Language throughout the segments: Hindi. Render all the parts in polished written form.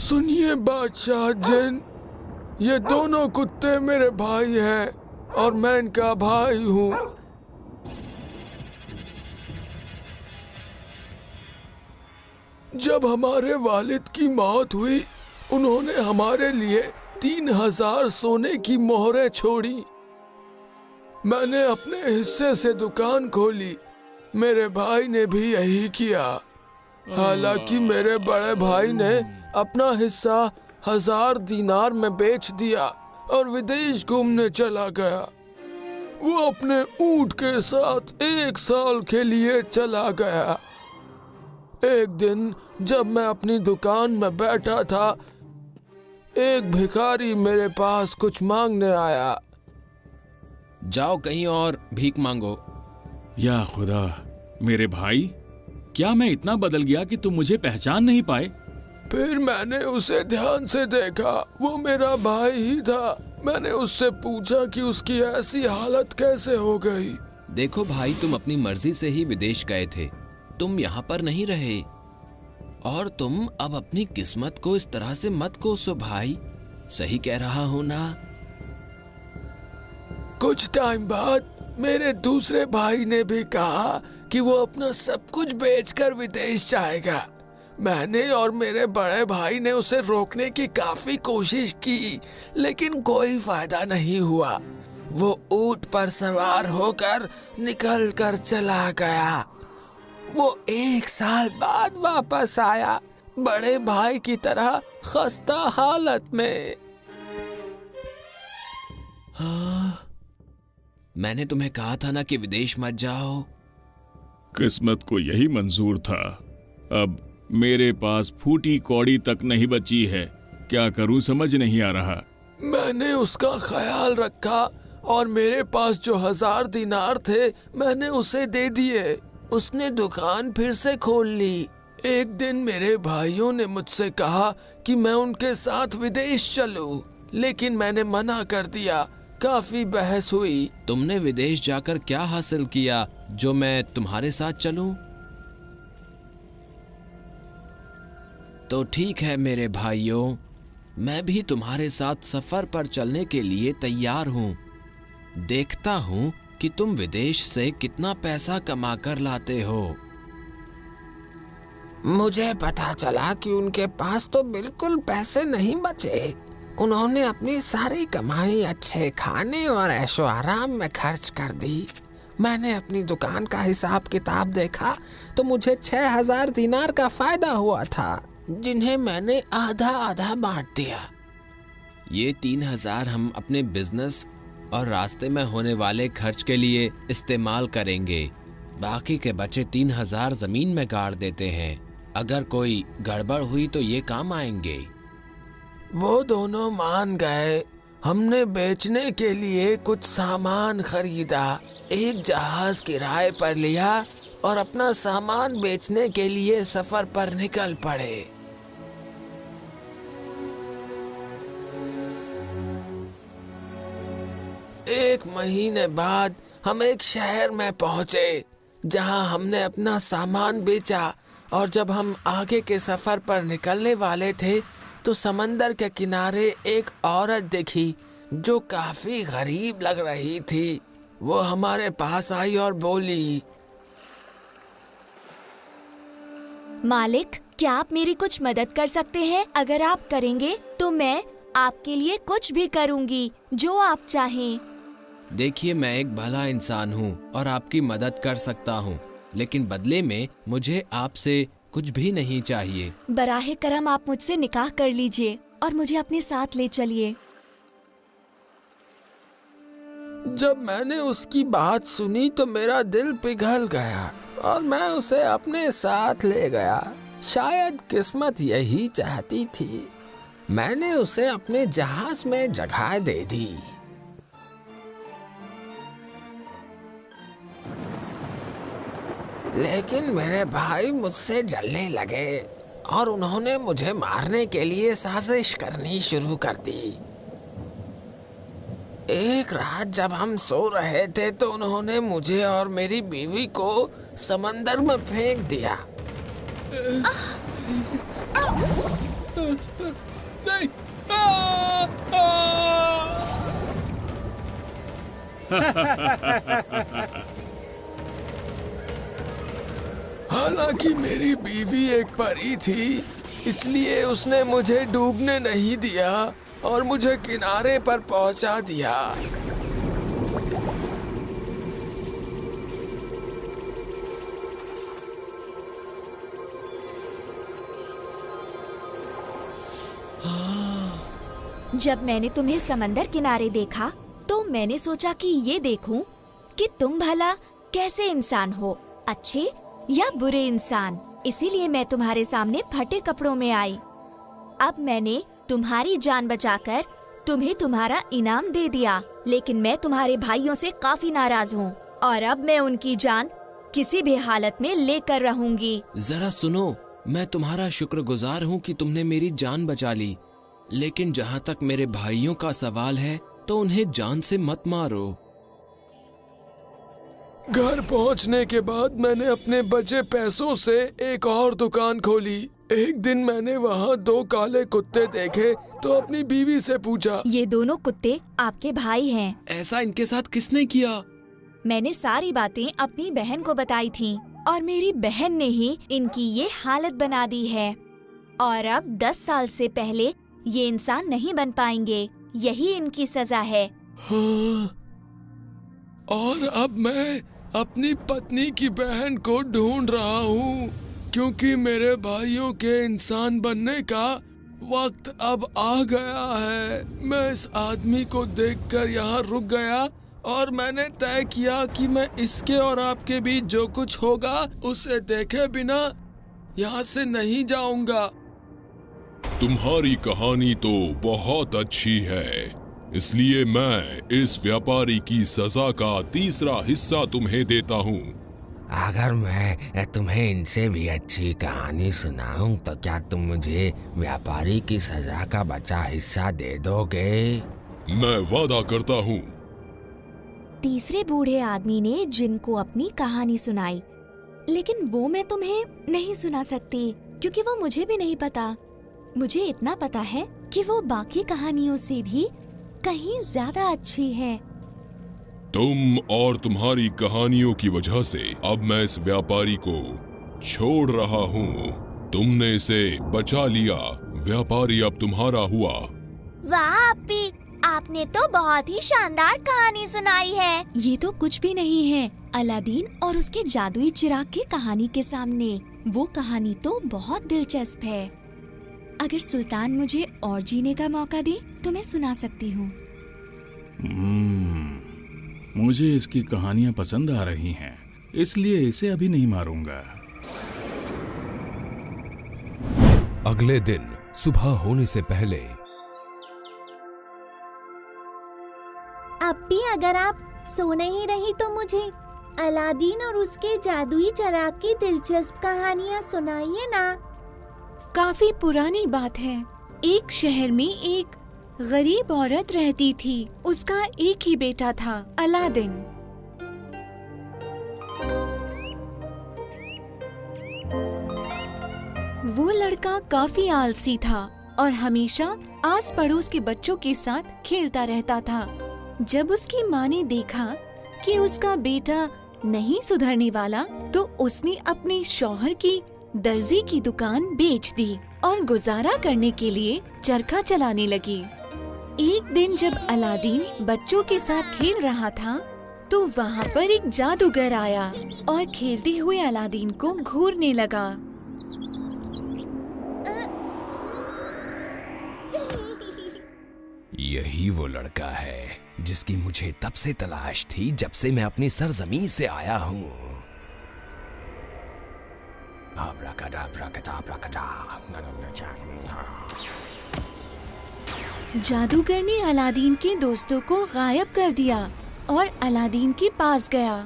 सुनिए बादशाह जिन, ये दोनों कुत्ते मेरे भाई हैं और मैं इनका भाई हूँ। जब हमारे वालिद की मौत हुई, उन्होंने हमारे लिए 3000 सोने की मोहरें छोड़ी। मैंने अपने हिस्से से दुकान खोली। मेरे भाई ने भी यही किया। हालांकि मेरे बड़े भाई ने अपना हिस्सा 1000 दीनार में बेच दिया और विदेश घूमने चला गया। वो अपने ऊंट के साथ 1 साल के लिए चला गया। एक दिन जब मैं अपनी दुकान में बैठा था, एक भिखारी मेरे पास कुछ मांगने आया। जाओ कहीं और भीख मांगो। या खुदा, मेरे भाई, क्या मैं इतना बदल गया कि तुम मुझे पहचान नहीं पाए? फिर मैंने उसे ध्यान से देखा। वो मेरा भाई ही था। मैंने उससे पूछा कि उसकी ऐसी हालत कैसे हो गई। देखो भाई, तुम अपनी मर्जी से ही विदेश गए थे, तुम यहाँ पर नहीं रहे, और तुम अब अपनी किस्मत को इस तरह से मत कोसो भाई। सही कह रहा हूँ ना? कुछ टाइम बाद मेरे दूसरे भाई ने भी कहा कि वो अपना सब कुछ बेचकर विदेश जाएगा। मैंने और मेरे बड़े भाई ने उसे रोकने की काफी कोशिश की, लेकिन कोई फायदा नहीं हुआ। वो ऊंट पर सवार होकर निकल कर चला गया। वो 1 साल बाद वापस आया, बड़े भाई की तरह खस्ता हालत में। हाँ, मैंने तुम्हें कहा था ना कि विदेश मत जाओ। किस्मत को यही मंजूर था। अब मेरे पास फूटी कौड़ी तक नहीं बची है। क्या करूं समझ नहीं आ रहा। मैंने उसका ख्याल रखा और मेरे पास जो 1000 दीनार थे मैंने उसे दे दिए। उसने दुकान फिर से खोल ली। एक दिन मेरे भाइयों ने मुझसे कहा कि मैं उनके साथ विदेश चलूं, लेकिन मैंने मना कर दिया। काफी बहस हुई। तुमने विदेश जाकर क्या हासिल किया जो मैं तुम्हारे साथ चलूं? तो ठीक है मेरे भाइयों, मैं भी तुम्हारे साथ सफर पर चलने के लिए तैयार हूँ। देखता हूँ कि तुम विदेश से कितना पैसा कमा कर लाते हो। मुझे पता चला कि उनके पास तो बिल्कुल पैसे नहीं बचे। उन्होंने अपनी सारी कमाई अच्छे खाने और ऐशो आराम में खर्च कर दी। मैंने अपनी दुकान का हिसाब किताब देखा तो मुझे 6000 दीनार का फायदा हुआ था, जिन्हें मैंने आधा आधा बांट दिया। ये 3000 हम अपने बिजनेस और रास्ते में होने वाले खर्च के लिए इस्तेमाल करेंगे। बाकी के बचे 3000 जमीन में गाड़ देते हैं। अगर कोई गड़बड़ हुई तो ये काम आएंगे। वो दोनों मान गए। हमने बेचने के लिए कुछ सामान खरीदा, एक जहाज किराए पर लिया और अपना सामान बेचने के लिए सफर पर निकल पड़े। एक महीने बाद हम एक शहर में पहुंचे जहां हमने अपना सामान बेचा, और जब हम आगे के सफर पर निकलने वाले थे तो समंदर के किनारे एक औरत दिखी जो काफी गरीब लग रही थी। वो हमारे पास आई और बोली, मालिक, क्या आप मेरी कुछ मदद कर सकते हैं? अगर आप करेंगे तो मैं आपके लिए कुछ भी करूंगी, जो आप चाहें। देखिए, मैं एक भला इंसान हूँ और आपकी मदद कर सकता हूँ, लेकिन बदले में मुझे आपसे कुछ भी नहीं चाहिए। बराहे करम आप मुझसे निकाह कर लीजिए और मुझे अपने साथ ले चलिए। जब मैंने उसकी बात सुनी तो मेरा दिल पिघल गया और मैं उसे अपने साथ ले गया। शायद किस्मत यही चाहती थी। मैंने उसे अपने जहाज में जगह दे दी। लेकिन मेरे भाई मुझसे जलने लगे और उन्होंने मुझे मारने के लिए साजिश करनी शुरू कर दी। एक रात जब हम सो रहे थे तो उन्होंने मुझे और मेरी बीवी को समंदर में फेंक दिया। हालांकि मेरी बीवी एक परी थी, इसलिए उसने मुझे डूबने नहीं दिया और मुझे किनारे पर पहुंचा दिया। जब मैंने तुम्हें समंदर किनारे देखा तो मैंने सोचा कि ये देखूं कि तुम भला कैसे इंसान हो, अच्छे या बुरे इंसान। इसीलिए मैं तुम्हारे सामने फटे कपड़ों में आई। अब मैंने तुम्हारी जान बचाकर तुम्हें तुम्हारा इनाम दे दिया, लेकिन मैं तुम्हारे भाइयों से काफी नाराज हूँ और अब मैं उनकी जान किसी भी हालत में लेकर रहूंगी। जरा सुनो, मैं तुम्हारा शुक्रगुजार हूँ कि तुमने मेरी जान बचा ली, लेकिन जहाँ तक मेरे भाइयों का सवाल है तो उन्हें जान से मत मारो। घर पहुंचने के बाद मैंने अपने बचे पैसों से एक और दुकान खोली। एक दिन मैंने वहाँ 2 काले कुत्ते देखे तो अपनी बीवी से पूछा, ये दोनों कुत्ते आपके भाई हैं। ऐसा इनके साथ किसने किया? मैंने सारी बातें अपनी बहन को बताई थीं और मेरी बहन ने ही इनकी ये हालत बना दी है और अब 10 साल से पहले ये इंसान नहीं बन पाएंगे। यही इनकी सजा है। हाँ, और अब मैं अपनी पत्नी की बहन को ढूंढ रहा हूँ, क्योंकि मेरे भाइयों के इंसान बनने का वक्त अब आ गया है। मैं इस आदमी को देखकर यहाँ रुक गया और मैंने तय किया कि मैं इसके और आपके बीच जो कुछ होगा उसे देखे बिना यहाँ से नहीं जाऊंगा। तुम्हारी कहानी तो बहुत अच्छी है, इसलिए मैं इस व्यापारी की सजा का तीसरा हिस्सा तुम्हें देता हूँ। अगर मैं तुम्हें इनसे भी अच्छी कहानी सुनाऊं तो क्या तुम मुझे व्यापारी की सजा का बचा हिस्सा दे दोगे? मैं वादा करता हूँ। तीसरे बूढ़े आदमी ने जिनको अपनी कहानी सुनाई, लेकिन वो मैं तुम्हें नहीं सुना सकती क्योंकि वो मुझे भी नहीं पता। मुझे इतना पता है कि वो बाकी कहानियों से भी कहीं ज्यादा अच्छी है। तुम और तुम्हारी कहानियों की वजह से अब मैं इस व्यापारी को छोड़ रहा हूँ। तुमने इसे बचा लिया, व्यापारी अब तुम्हारा हुआ। वाह अपी, आपने तो बहुत ही शानदार कहानी सुनाई है। ये तो कुछ भी नहीं है अलादीन और उसके जादुई चिराग की कहानी के सामने। वो कहानी तो बहुत दिलचस्प है। अगर सुल्तान मुझे और जीने का मौका दे तो मैं सुना सकती हूँ। मुझे इसकी कहानियां पसंद आ रही हैं, इसलिए इसे अभी नहीं मारूंगा। अगले दिन सुबह होने से पहले अब भी अगर आप सो नहीं रही तो मुझे अलादीन और उसके जादुई चिराग की दिलचस्प कहानियाँ सुनाइए ना। काफी पुरानी बात है। एक शहर में एक गरीब औरत रहती थी। उसका एक ही बेटा था, अलादीन। वो लड़का काफी आलसी था और हमेशा आस पड़ोस के बच्चों के साथ खेलता रहता था। जब उसकी माँ ने देखा कि उसका बेटा नहीं सुधरने वाला, तो उसने अपने शौहर की दर्जी की दुकान बेच दी और गुजारा करने के लिए चरखा चलाने लगी। एक दिन जब अलादीन बच्चों के साथ खेल रहा था तो वहाँ पर एक जादूगर आया और खेलते हुए अलादीन को घूरने लगा। यही वो लड़का है जिसकी मुझे तब से तलाश थी जब से मैं अपनी सरजमीन से आया हूँ। जादूगर ने अलादीन के दोस्तों को गायब कर दिया और अलादीन के पास गया।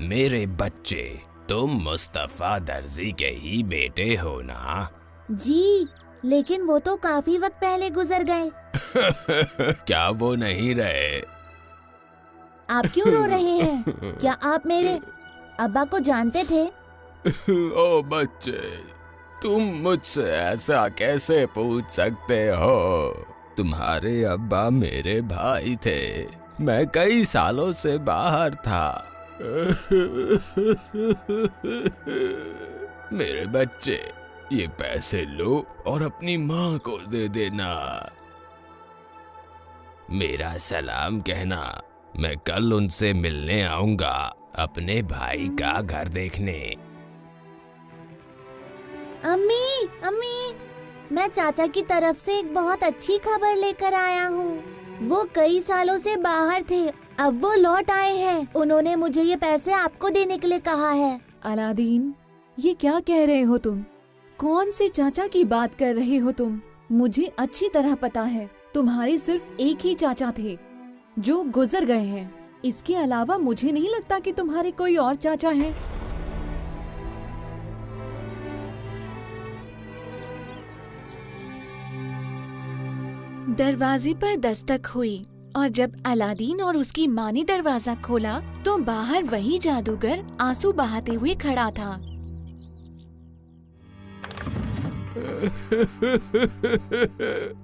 मेरे बच्चे, तुम मुस्तफा दर्जी के ही बेटे हो ना? जी, लेकिन वो तो काफी वक्त पहले गुजर गए। क्या वो नहीं रहे? आप क्यों रो रहे हैं? क्या आप मेरे अब्बा को जानते थे? ओ बच्चे, तुम मुझसे ऐसा कैसे पूछ सकते हो? तुम्हारे अब्बा मेरे भाई थे। मैं कई सालों से बाहर था। मेरे बच्चे, ये पैसे लो और अपनी माँ को दे देना। मेरा सलाम कहना। मैं कल उनसे मिलने आऊंगा, अपने भाई का घर देखने। अम्मी, अम्मी, मैं चाचा की तरफ से एक बहुत अच्छी खबर लेकर आया हूँ। वो कई सालों से बाहर थे, अब वो लौट आए हैं। उन्होंने मुझे ये पैसे आपको देने के लिए कहा है। अलादीन, ये क्या कह रहे हो तुम? कौन से चाचा की बात कर रहे हो तुम? मुझे अच्छी तरह पता है, तुम्हारे सिर्फ एक ही चाचा थे जो गुजर गए हैं। इसके अलावा मुझे नहीं लगता कि तुम्हारे कोई और चाचा हैं। दरवाजे पर दस्तक हुई और जब अलादीन और उसकी माँ ने दरवाजा खोला तो बाहर वही जादूगर आंसू बहाते हुए खड़ा था।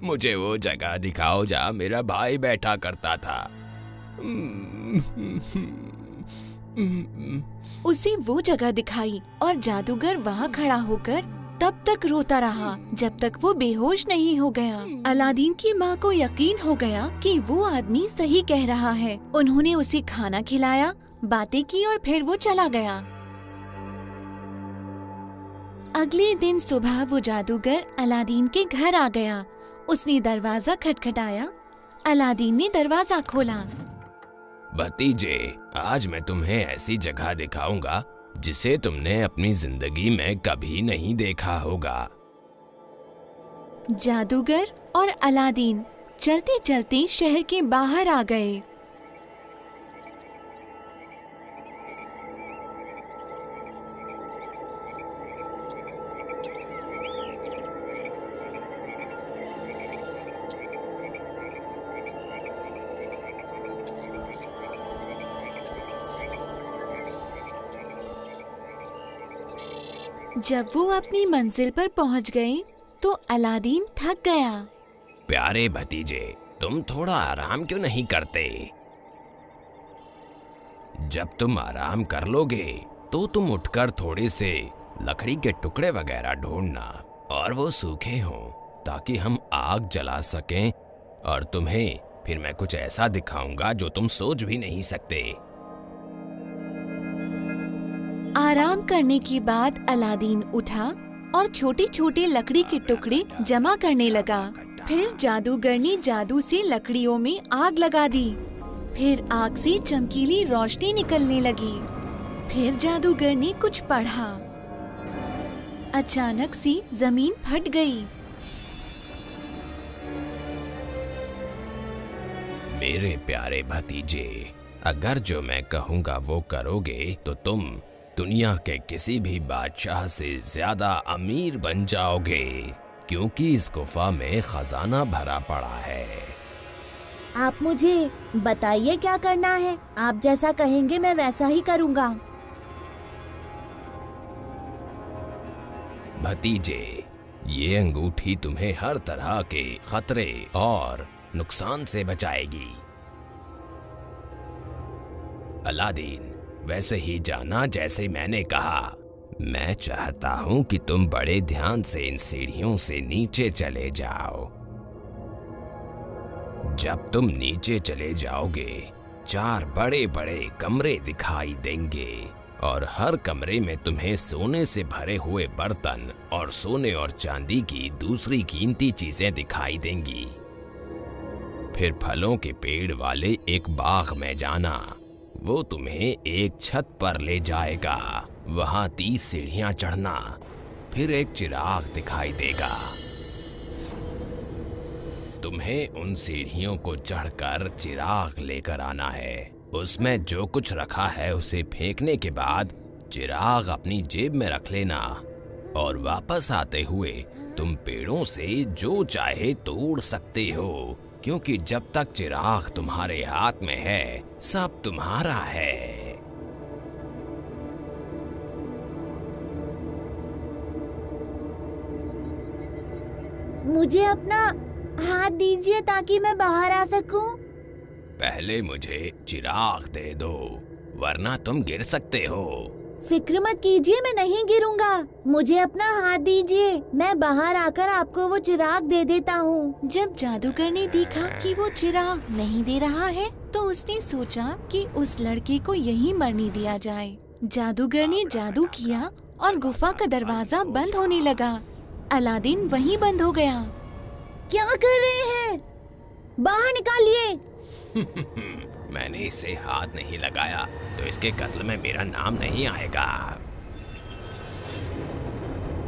मुझे वो जगह दिखाओ जहाँ मेरा भाई बैठा करता था। उसे वो जगह दिखाई और जादूगर वहाँ खड़ा होकर तब तक रोता रहा जब तक वो बेहोश नहीं हो गया। अलादीन की माँ को यकीन हो गया कि वो आदमी सही कह रहा है। उन्होंने उसे खाना खिलाया, बातें की और फिर वो चला गया। अगले दिन सुबह वो जादूगर अलादीन के घर आ गया। उसने दरवाजा खटखटाया। अलादीन ने दरवाजा खोला। भतीजे, आज मैं तुम्हें ऐसी जगह दिखाऊंगा जिसे तुमने अपनी जिंदगी में कभी नहीं देखा होगा। जादूगर और अलादीन चलते चलते शहर के बाहर आ गए। जब वो अपनी मंजिल पर पहुंच गए तो अलादीन थक गया। प्यारे भतीजे, तुम थोड़ा आराम क्यों नहीं करते? जब तुम आराम कर लोगे तो तुम उठकर थोड़े से लकड़ी के टुकड़े वगैरह ढूंढना और वो सूखे हों ताकि हम आग जला सकें, और तुम्हें फिर मैं कुछ ऐसा दिखाऊंगा जो तुम सोच भी नहीं सकते। आराम करने के बाद अलादीन उठा और छोटे छोटे लकड़ी के टुकड़े जमा करने लगा। फिर जादूगर ने जादू से लकड़ियों में आग लगा दी। फिर आग से चमकीली रोशनी निकलने लगी। फिर जादूगर ने कुछ पढ़ा। अचानक से जमीन फट गई। मेरे प्यारे भतीजे, अगर जो मैं कहूँगा वो करोगे तो तुम दुनिया के किसी भी बादशाह से ज्यादा अमीर बन जाओगे, क्योंकि इस गुफा में खजाना भरा पड़ा है। आप मुझे बताइए क्या करना है। आप जैसा कहेंगे मैं वैसा ही करूँगा। भतीजे, ये अंगूठी तुम्हें हर तरह के खतरे और नुकसान से बचाएगी। अलादीन, वैसे ही जाना जैसे मैंने कहा। मैं चाहता हूँ कि तुम बड़े ध्यान से इन सीढ़ियों से नीचे चले जाओ। जब तुम नीचे चले जाओगे, 4 बड़े बड़े कमरे दिखाई देंगे और हर कमरे में तुम्हें सोने से भरे हुए बर्तन और सोने और चांदी की दूसरी कीमती चीजें दिखाई देंगी। फिर फलों के पेड़ वाले एक बाग में जाना। वो तुम्हें एक छत पर ले जाएगा। वहां 30 सीढ़ियां चढ़ना। फिर एक चिराग दिखाई देगा। तुम्हें उन सीढ़ियों को चढ़कर चिराग लेकर आना है। उसमें जो कुछ रखा है उसे फेंकने के बाद चिराग अपनी जेब में रख लेना, और वापस आते हुए तुम पेड़ों से जो चाहे तोड़ सकते हो, क्योंकि जब तक चिराग तुम्हारे हाथ में है सब तुम्हारा है। मुझे अपना हाथ दीजिए ताकि मैं बाहर आ सकूं। पहले मुझे चिराग दे दो, वरना तुम गिर सकते हो। फिक्र मत कीजिए, मैं नहीं गिरूंगा। मुझे अपना हाथ दीजिए, मैं बाहर आकर आपको वो चिराग दे देता हूँ। जब जादूगर ने देखा कि वो चिराग नहीं दे रहा है तो उसने सोचा कि उस लड़के को यहीं मरने दिया जाए। जादूगर ने जादू किया और गुफा का दरवाजा बंद होने लगा। अलादीन वहीं बंद हो गया। क्या कर रहे हैं? बाहर निकालिए। मैंने इसे हाथ नहीं लगाया तो इसके कत्ल में मेरा नाम नहीं आएगा।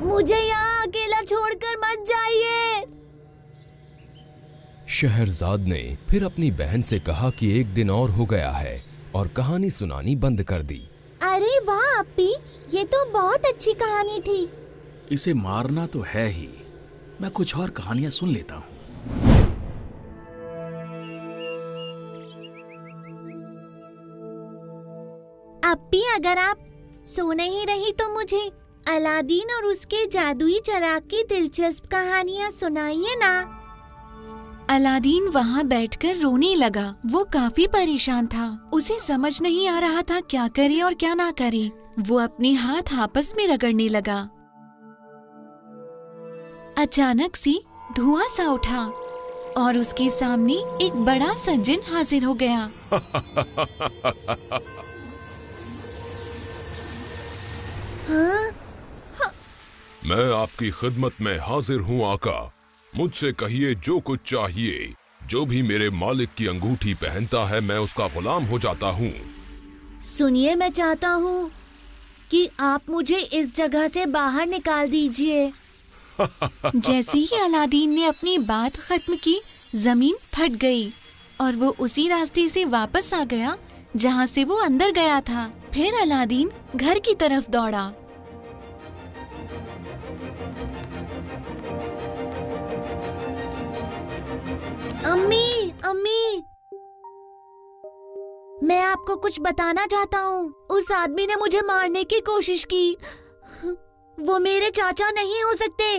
मुझे यहाँ अकेला छोड़कर मत जाइए। शहरजाद ने फिर अपनी बहन से कहा कि एक दिन और हो गया है और कहानी सुनानी बंद कर दी। अरे वाह अप्पी, ये तो बहुत अच्छी कहानी थी। इसे मारना तो है ही, मैं कुछ और कहानियां सुन लेता हूँ। अप्पी, अगर आप सो नहीं रही तो मुझे अलादीन और उसके जादुई चिराग की दिलचस्प कहानियाँ सुनाइए ना। अलादीन वहाँ बैठकर रोने लगा। वो काफी परेशान था। उसे समझ नहीं आ रहा था क्या करे और क्या ना करे। वो अपने हाथ आपस में रगड़ने लगा। अचानक से धुआं सा उठा और उसके सामने एक बड़ा सा जिन हाजिर हो गया। हाँ? मैं आपकी खिदमत में हाजिर हूँ आका। मुझसे कहिए जो कुछ चाहिए। जो भी मेरे मालिक की अंगूठी पहनता है मैं उसका गुलाम हो जाता हूँ। सुनिए, मैं चाहता हूँ कि आप मुझे इस जगह से बाहर निकाल दीजिए। जैसे ही अलादीन ने अपनी बात खत्म की, जमीन फट गई और वो उसी रास्ते से वापस आ गया जहाँ से वो अंदर गया था। फिर अलादीन घर की तरफ दौड़ा। अम्मी, अम्मी, मैं आपको कुछ बताना चाहता हूँ। उस आदमी ने मुझे मारने की कोशिश की। वो मेरे चाचा नहीं हो सकते।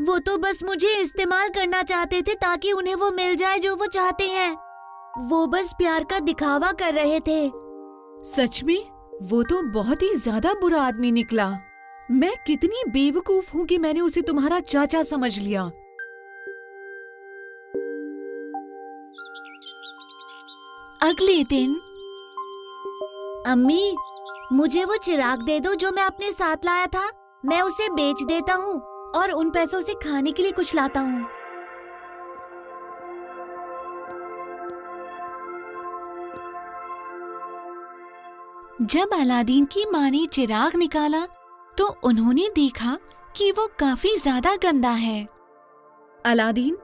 वो तो बस मुझे इस्तेमाल करना चाहते थे ताकि उन्हें वो मिल जाए जो वो चाहते हैं। वो बस प्यार का दिखावा कर रहे थे। सच में वो तो बहुत ही ज्यादा बुरा आदमी निकला। मैं कितनी बेवकूफ हूँ कि मैंने उसे तुम्हारा चाचा समझ लिया। अगले दिन अम्मी, मुझे वो चिराग दे दो जो मैं अपने साथ लाया था। मैं उसे बेच देता हूँ और उन पैसों से खाने के लिए कुछ लाता हूँ। जब अलादीन की माँ ने चिराग निकाला तो उन्होंने देखा कि वो काफी ज्यादा गंदा है। अलादीन,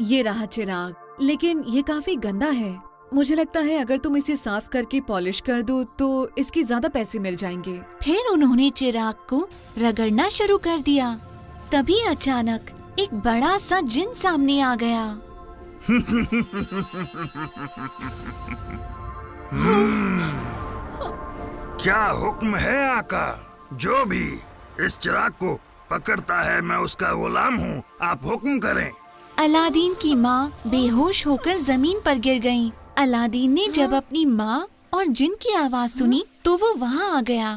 ये रहा चिराग, लेकिन ये काफी गंदा है। मुझे लगता है अगर तुम इसे साफ करके पॉलिश कर दो तो इसके ज्यादा पैसे मिल जाएंगे। फिर उन्होंने चिराग को रगड़ना शुरू कर दिया। तभी अचानक एक बड़ा सा जिन सामने आ गया। क्या हुक्म है आका? जो भी इस चिराग को पकड़ता है मैं उसका गुलाम हूँ। आप हुक्म करें। अलादीन की माँ बेहोश होकर जमीन पर गिर गईं। अलादीन ने जब अपनी माँ और जिन की आवाज सुनी तो वो वहाँ आ गया।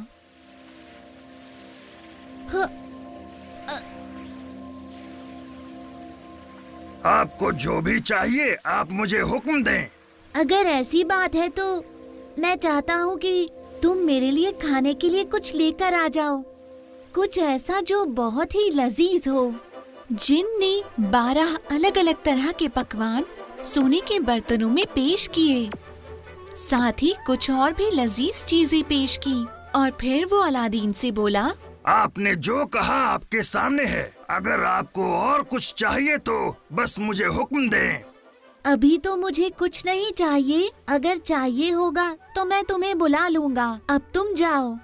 आपको जो भी चाहिए आप मुझे हुक्म दें। अगर ऐसी बात है तो मैं चाहता हूँ कि तुम मेरे लिए खाने के लिए कुछ लेकर आ जाओ। कुछ ऐसा जो बहुत ही लजीज हो। जिन ने 12 अलग अलग तरह के पकवान सोने के बर्तनों में पेश किए। साथ ही कुछ और भी लजीज चीजें पेश की और फिर वो अलादीन से बोला, आपने जो कहा आपके सामने है। अगर आपको और कुछ चाहिए तो बस मुझे हुक्म दें। अभी तो मुझे कुछ नहीं चाहिए। अगर चाहिए होगा तो मैं तुम्हें बुला लूंगा। अब तुम जाओ।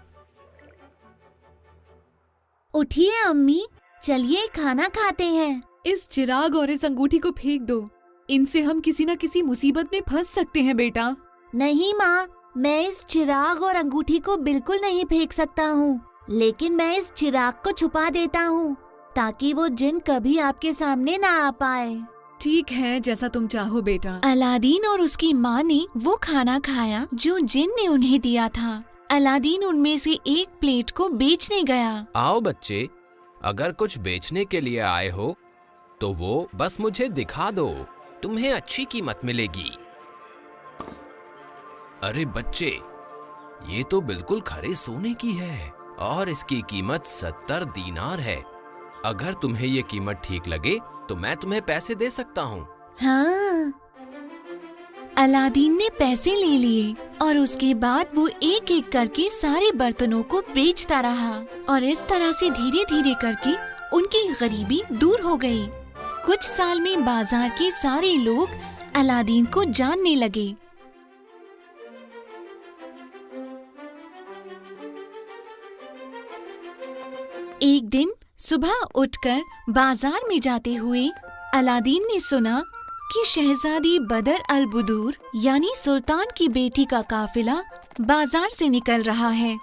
उठिए अम्मी, चलिए खाना खाते हैं। इस चिराग और इस अंगूठी को फेंक दो। इनसे हम किसी न किसी मुसीबत में फंस सकते हैं बेटा। नहीं माँ, मैं इस चिराग और अंगूठी को बिल्कुल नहीं फेंक सकता हूँ, लेकिन मैं इस चिराग को छुपा देता हूँ ताकि वो जिन कभी आपके सामने ना आ पाए। ठीक है, जैसा तुम चाहो बेटा। अलादीन और उसकी माँ ने वो खाना खाया जो जिन ने उन्हें दिया था। अलादीन उनमें से एक प्लेट को बेचने गया। आओ बच्चे, अगर कुछ बेचने के लिए आए हो तो वो बस मुझे दिखा दो, तुम्हें अच्छी कीमत मिलेगी। अरे बच्चे, ये तो बिल्कुल खरे सोने की है और इसकी कीमत 70 दीनार है। अगर तुम्हें ये कीमत ठीक लगे तो मैं तुम्हें पैसे दे सकता हूँ। हाँ। अलादीन ने पैसे ले लिए और उसके बाद वो एक एक करके सारे बर्तनों को बेचता रहा और इस तरह से धीरे धीरे करके उनकी गरीबी दूर हो गई। कुछ साल में बाजार के सारे लोग अलादीन को जानने लगे। एक दिन सुबह उठकर बाजार में जाते हुए अलादीन ने सुना कि शहजादी बदर अल बुदूर यानी सुल्तान की बेटी का काफिला बाजार से निकल रहा है।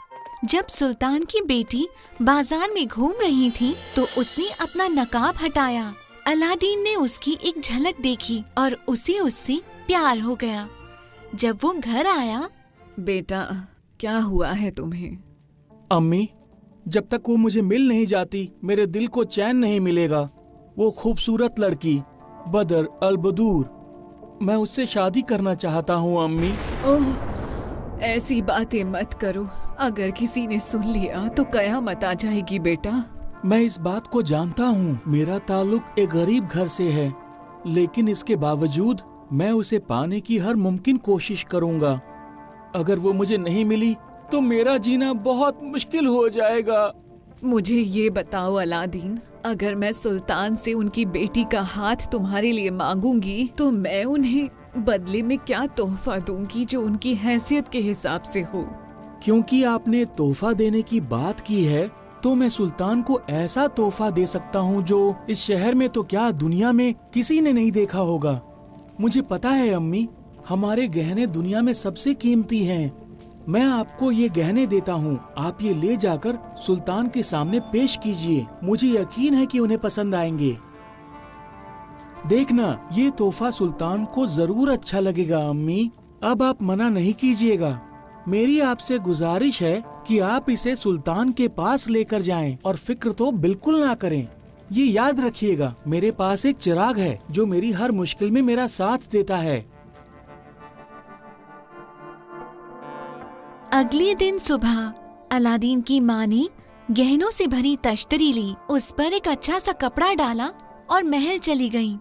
जब सुल्तान की बेटी बाजार में घूम रही थी तो उसने अपना नकाब हटाया। अलादीन ने उसकी एक झलक देखी और उसे उससे प्यार हो गया। जब वो घर आया, बेटा क्या हुआ है तुम्हें? अम्मी, जब तक वो मुझे मिल नहीं जाती मेरे दिल को चैन नहीं मिलेगा। वो खूबसूरत लड़की बदर अल बदूर, मैं उससे शादी करना चाहता हूँ अम्मी। ओह, ऐसी बातें मत करो, अगर किसी ने सुन लिया तो कयामत आ जाएगी बेटा। मैं इस बात को जानता हूँ, मेरा ताल्लुक एक गरीब घर से है, लेकिन इसके बावजूद मैं उसे पाने की हर मुमकिन कोशिश करूँगा। अगर वो मुझे नहीं मिली तो मेरा जीना बहुत मुश्किल हो जाएगा। मुझे ये बताओ अलादीन, अगर मैं सुल्तान से उनकी बेटी का हाथ तुम्हारे लिए मांगूंगी तो मैं उन्हें बदले में क्या तोहफा दूंगी जो उनकी हैसियत के हिसाब से हो? क्योंकि आपने तोहफा देने की बात की है तो मैं सुल्तान को ऐसा तोहफा दे सकता हूँ जो इस शहर में तो क्या दुनिया में किसी ने नहीं देखा होगा। मुझे पता है अम्मी, हमारे गहने दुनिया में सबसे कीमती हैं। मैं आपको ये गहने देता हूँ, आप ये ले जाकर सुल्तान के सामने पेश कीजिए। मुझे यकीन है कि उन्हें पसंद आएंगे। देखना, ये तोहफा सुल्तान को जरूर अच्छा लगेगा अम्मी। अब आप मना नहीं कीजिएगा। मेरी आपसे गुजारिश है कि आप इसे सुल्तान के पास लेकर जाएं और फिक्र तो बिल्कुल ना करें। ये याद रखिएगा, मेरे पास एक चिराग है जो मेरी हर मुश्किल में मेरा साथ देता है। अगले दिन सुबह अलादीन की माँ ने गहनों से भरी तश्तरी ली, उस पर एक अच्छा सा कपड़ा डाला और महल चली गईं।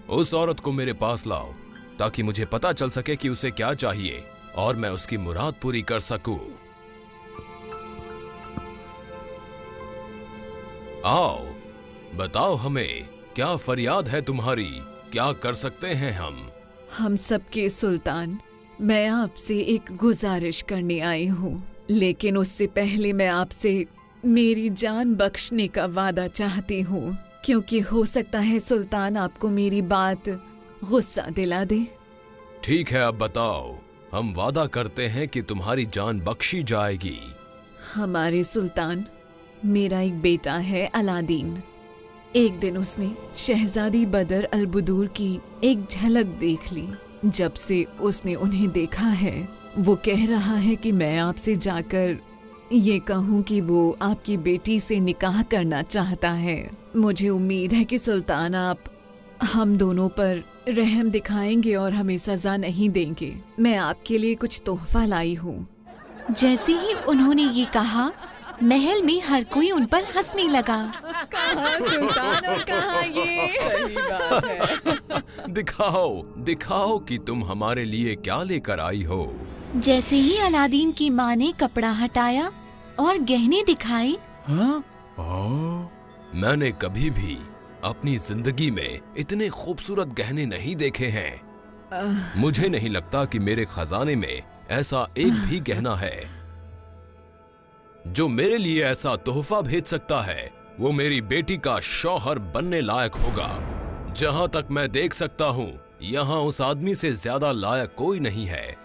उस औरत को मेरे पास लाओ ताकि मुझे पता चल सके कि उसे क्या चाहिए और मैं उसकी मुराद पूरी कर सकूं। आओ, बताओ हमें क्या फरियाद है तुम्हारी, क्या कर सकते हैं हम सबके सुल्तान, मैं आपसे एक गुजारिश करने आई हूँ, लेकिन उससे पहले मैं आपसे मेरी जान बख्शने का वादा चाहती हूँ, क्योंकि हो सकता है सुल्तान आपको मेरी बात गुस्सा दिला दे। ठीक है, अब बताओ, हम वादा करते हैं कि तुम्हारी जान बख्शी जाएगी। हमारे सुल्तान, मेरा एक बेटा है अलादीन। एक दिन उसने शहजादी बदर अल बुदूर की एक झलक देख ली। जब से उसने उन्हें देखा है, वो कह रहा है कि मैं आपसे जाकर ये कहूँ कि वो आपकी बेटी से निकाह करना चाहता है। मुझे उम्मीद है कि सुल्तान आप हम दोनों पर रहम दिखाएंगे और हमें सजा नहीं देंगे। मैं आपके लिए कुछ तोहफा लाई हूँ। जैसे ही उन्होंने ये कहा, महल में हर कोई उन पर हंसने लगा। कहाँ सुल्तान और कहाँ ये? सही बात है। दिखाओ, दिखाओ कि तुम हमारे लिए क्या लेकर आई हो। जैसे ही अलादीन की माँ ने कपड़ा हटाया और गहने दिखाए, हाँ? मैंने कभी भी अपनी जिंदगी में इतने खूबसूरत गहने नहीं देखे हैं। मुझे नहीं लगता कि मेरे खजाने में ऐसा एक भी गहना है जो मेरे लिए ऐसा तोहफा भेज सकता है। वो मेरी बेटी का शौहर बनने लायक होगा। जहां तक मैं देख सकता हूँ, यहाँ उस आदमी से ज्यादा लायक कोई नहीं है।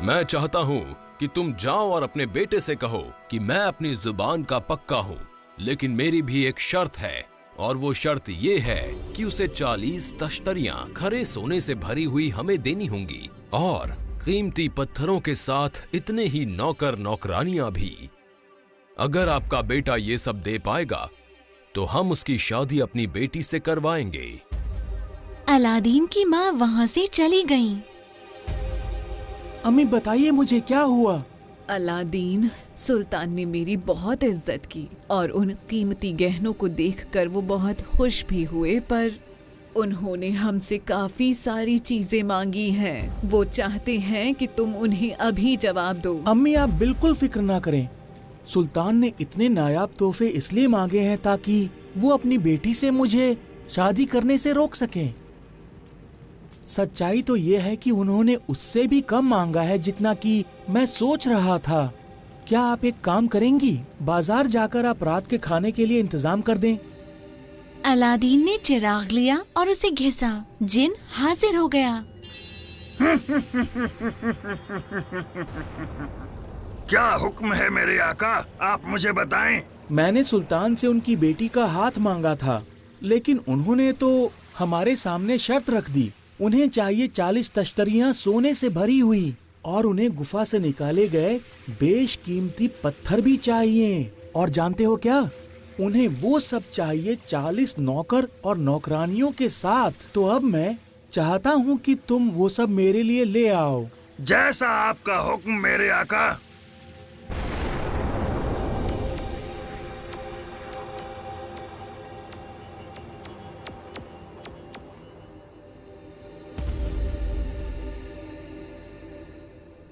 मैं चाहता हूँ कि तुम जाओ और अपने बेटे से कहो कि मैं अपनी जुबान का पक्का हूँ, लेकिन मेरी भी एक शर्त है, और वो शर्त ये है कि उसे 40 तश्तरियां खरे सोने से भरी हुई हमें देनी होंगी और कीमती पत्थरों के साथ इतने ही नौकर नौकरानियां भी। अगर आपका बेटा ये सब दे पाएगा तो हम उसकी शादी अपनी बेटी से करवाएंगे। अलादीन की माँ वहाँ से चली गईं। अम्मी बताइए मुझे क्या हुआ? अलादीन, सुल्तान ने मेरी बहुत इज्जत की और उन कीमती गहनों को देखकर वो बहुत खुश भी हुए, पर उन्होंने हमसे काफी सारी चीजें मांगी हैं। वो चाहते हैं कि तुम उन्हें अभी जवाब दो। अम्मी आप बिल्कुल फिक्र ना करें। सुल्तान ने इतने नायाब तोहफे इसलिए मांगे हैं ताकि वो अपनी बेटी से मुझे शादी करने से रोक सकें। सच्चाई तो ये है कि उन्होंने उससे भी कम मांगा है जितना कि मैं सोच रहा था। क्या आप एक काम करेंगी? बाजार जाकर आप रात के खाने के लिए इंतजाम कर दें। अलादीन ने चिराग लिया और उसे घिसा। जिन हाजिर हो गया। क्या हुक्म है मेरे आका, आप मुझे बताएं। मैंने सुल्तान से उनकी बेटी का हाथ मांगा था, लेकिन उन्होंने तो हमारे सामने शर्त रख दी। उन्हें चाहिए 40 तश्तरियां सोने से भरी हुई और उन्हें गुफा से निकाले गए बेशकीमती पत्थर भी चाहिए। और जानते हो क्या, उन्हें वो सब चाहिए 40 नौकर और नौकरानियों के साथ। तो अब मैं चाहता हूँ कि तुम वो सब मेरे लिए ले आओ। जैसा आपका हुक्म मेरे आका।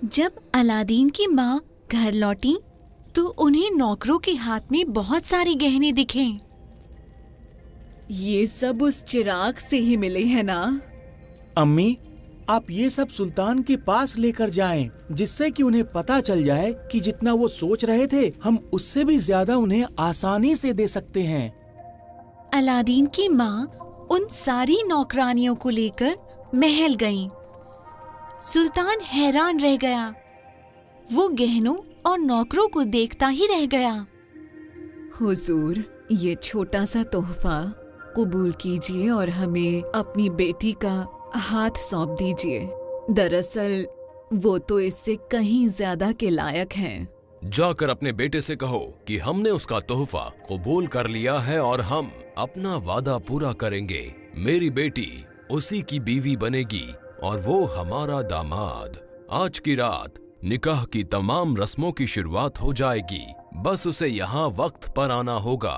जब अलादीन की माँ घर लौटी तो उन्हें नौकरों के हाथ में बहुत सारे गहने दिखे। ये सब उस चिराग से ही मिले हैं ना? अम्मी, आप ये सब सुल्तान के पास लेकर जाएं, जिससे कि उन्हें पता चल जाए कि जितना वो सोच रहे थे हम उससे भी ज्यादा उन्हें आसानी से दे सकते हैं। अलादीन की माँ उन सारी नौकरानियों को लेकर महल गईं। सुल्तान हैरान रह गया। वो गहनों और नौकरों को देखता ही रह गया। हुजूर, ये छोटा सा तोहफा कबूल कीजिए और हमें अपनी बेटी का हाथ सौंप दीजिए। दरअसल वो तो इससे कहीं ज्यादा के लायक हैं। जाकर अपने बेटे से कहो कि हमने उसका तोहफा कबूल कर लिया है और हम अपना वादा पूरा करेंगे। मेरी बेटी उसी की बीवी बनेगी और वो हमारा दामाद। आज की रात निकाह की तमाम रस्मों की शुरुआत हो जाएगी, बस उसे यहाँ वक्त पर आना होगा।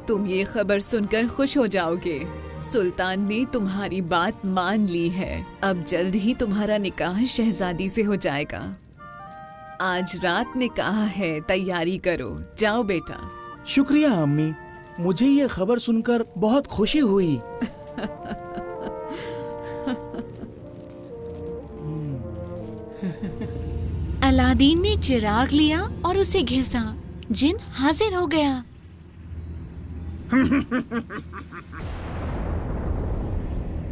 तुम ये खबर सुनकर खुश हो जाओगे। सुल्तान ने तुम्हारी बात मान ली है। अब जल्द ही तुम्हारा निकाह शहजादी से हो जाएगा। आज रात निकाह है, तैयारी करो। जाओ बेटा। शुक्रिया अम्मी, मुझे ये खबर सुनकर बहुत खुशी हुई। अलादीन ने चिराग लिया और उसे घिसा। जिन हाजिर हो गया।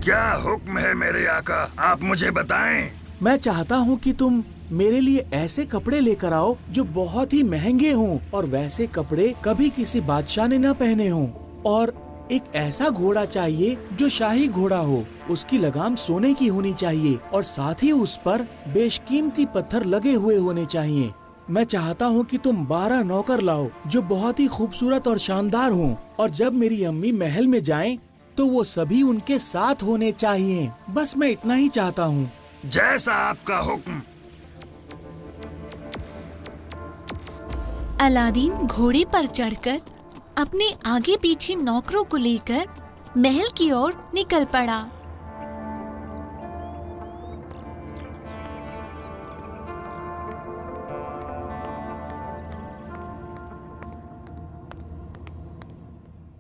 क्या हुक्म है मेरे आका, आप मुझे बताएं। मैं चाहता हूँ कि तुम मेरे लिए ऐसे कपड़े लेकर आओ जो बहुत ही महंगे हों और वैसे कपड़े कभी किसी बादशाह ने न पहने हों। और एक ऐसा घोड़ा चाहिए जो शाही घोड़ा हो, उसकी लगाम सोने की होनी चाहिए और साथ ही उस पर बेशकीमती पत्थर लगे हुए होने चाहिए। मैं चाहता हूँ कि तुम 12 नौकर लाओ जो बहुत ही खूबसूरत और शानदार हों, और जब मेरी अम्मी महल में जाएं तो वो सभी उनके साथ होने चाहिए। बस मैं इतना ही चाहता हूँ। जैसा आपका हुक्म। अलादीन घोड़े पर चढ़कर अपने आगे पीछे नौकरों को लेकर महल की ओर निकल पड़ा।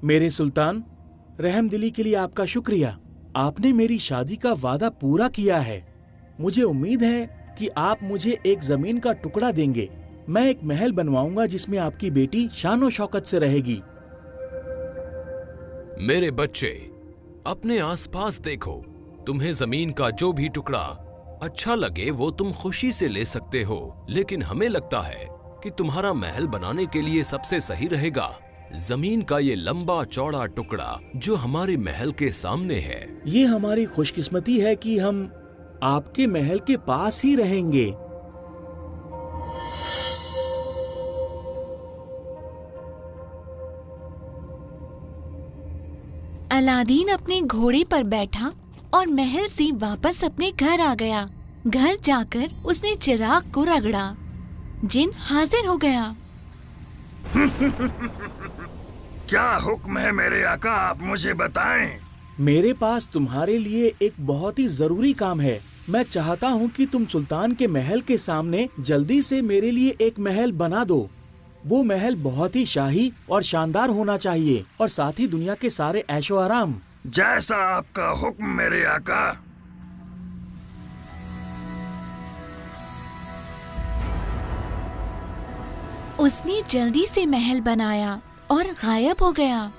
मेरे सुल्तान, रहमदिली के लिए आपका शुक्रिया। आपने मेरी शादी का वादा पूरा किया है। मुझे उम्मीद है कि आप मुझे एक जमीन का टुकड़ा देंगे। मैं एक महल बनवाऊंगा जिसमें आपकी बेटी शानो शौकत से रहेगी। मेरे बच्चे, अपने आसपास देखो। तुम्हें जमीन का जो भी टुकड़ा अच्छा लगे वो तुम खुशी से ले सकते हो, लेकिन हमें लगता है कि तुम्हारा महल बनाने के लिए सबसे सही रहेगा जमीन का ये लंबा चौड़ा टुकड़ा जो हमारे महल के सामने है। ये हमारी खुशकिस्मती है कि हम आपके महल के पास ही रहेंगे। अलादीन अपने घोड़े पर बैठा और महल से वापस अपने घर आ गया। घर जाकर उसने चिराग को रगड़ा। जिन हाजिर हो गया। क्या हुक्म है मेरे आका, आप मुझे बताएं। मेरे पास तुम्हारे लिए एक बहुत ही जरूरी काम है। मैं चाहता हूँ कि तुम सुल्तान के महल के सामने जल्दी से मेरे लिए एक महल बना दो। वो महल बहुत ही शाही और शानदार होना चाहिए और साथ ही दुनिया के सारे ऐशो आराम। जैसा आपका हुक्म मेरे आका। उसने जल्दी से महल बनाया और गायब हो गया।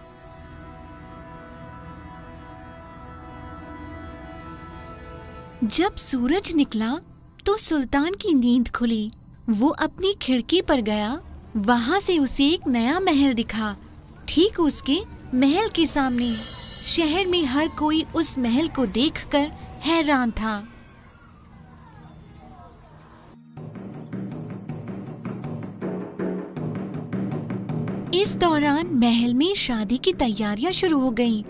जब सूरज निकला तो सुल्तान की नींद खुली। वो अपनी खिड़की पर गया। वहां से उसे एक नया महल दिखा, ठीक उसके महल के सामने। शहर में हर कोई उस महल को देखकर हैरान था। इस दौरान महल में शादी की तैयारियां शुरू हो गईं।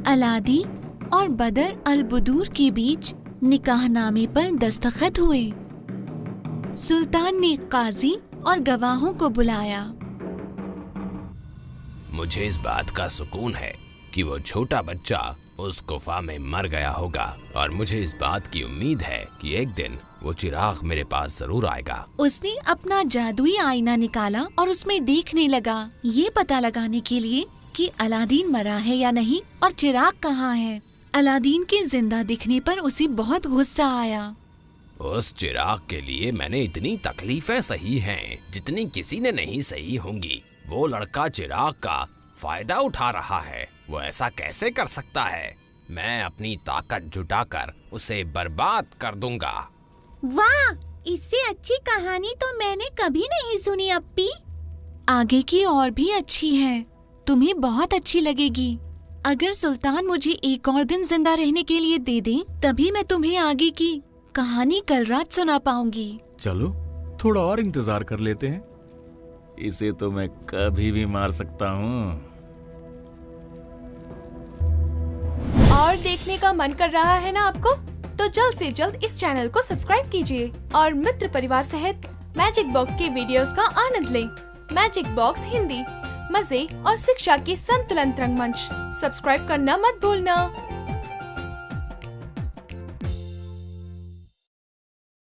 अलादी और बदर अल-बुदूर के बीच निकाहनामे पर दस्तखत हुए। सुल्तान ने काजी और गवाहों को बुलाया। मुझे इस बात का सुकून है कि वो छोटा बच्चा उस गुफा में मर गया होगा और मुझे इस बात की उम्मीद है कि एक दिन वो चिराग मेरे पास जरूर आएगा। उसने अपना जादुई आईना निकाला और उसमें देखने लगा, ये पता लगाने के लिए कि अलादीन मरा है या नहीं और चिराग कहाँ है। अलादीन के जिंदा दिखने पर उसे बहुत गुस्सा आया। उस चिराग के लिए मैंने इतनी तकलीफें सही हैं जितनी किसी ने नहीं सही होंगी। वो लड़का चिराग का फायदा उठा रहा है। वो ऐसा कैसे कर सकता है? मैं अपनी ताकत जुटाकर उसे बर्बाद कर दूंगा। वाह, इससे अच्छी कहानी तो मैंने कभी नहीं सुनी अप्पी। आगे की और भी अच्छी है, तुम्हें बहुत अच्छी लगेगी। अगर सुल्तान मुझे एक और दिन जिंदा रहने के लिए दे दे, तभी मैं तुम्हें आगे की कहानी कल रात सुना पाऊंगी। चलो थोड़ा और इंतजार कर लेते हैं। इसे तो मैं कभी भी मार सकता हूँ। और देखने का मन कर रहा है ना आपको? तो जल्द से जल्द इस चैनल को सब्सक्राइब कीजिए और मित्र परिवार सहित मैजिक बॉक्स के वीडियोस का आनंद लें। मैजिक बॉक्स हिंदी, मजे और शिक्षा की संतुलन रंगमंच। सब्सक्राइब करना मत भूलना।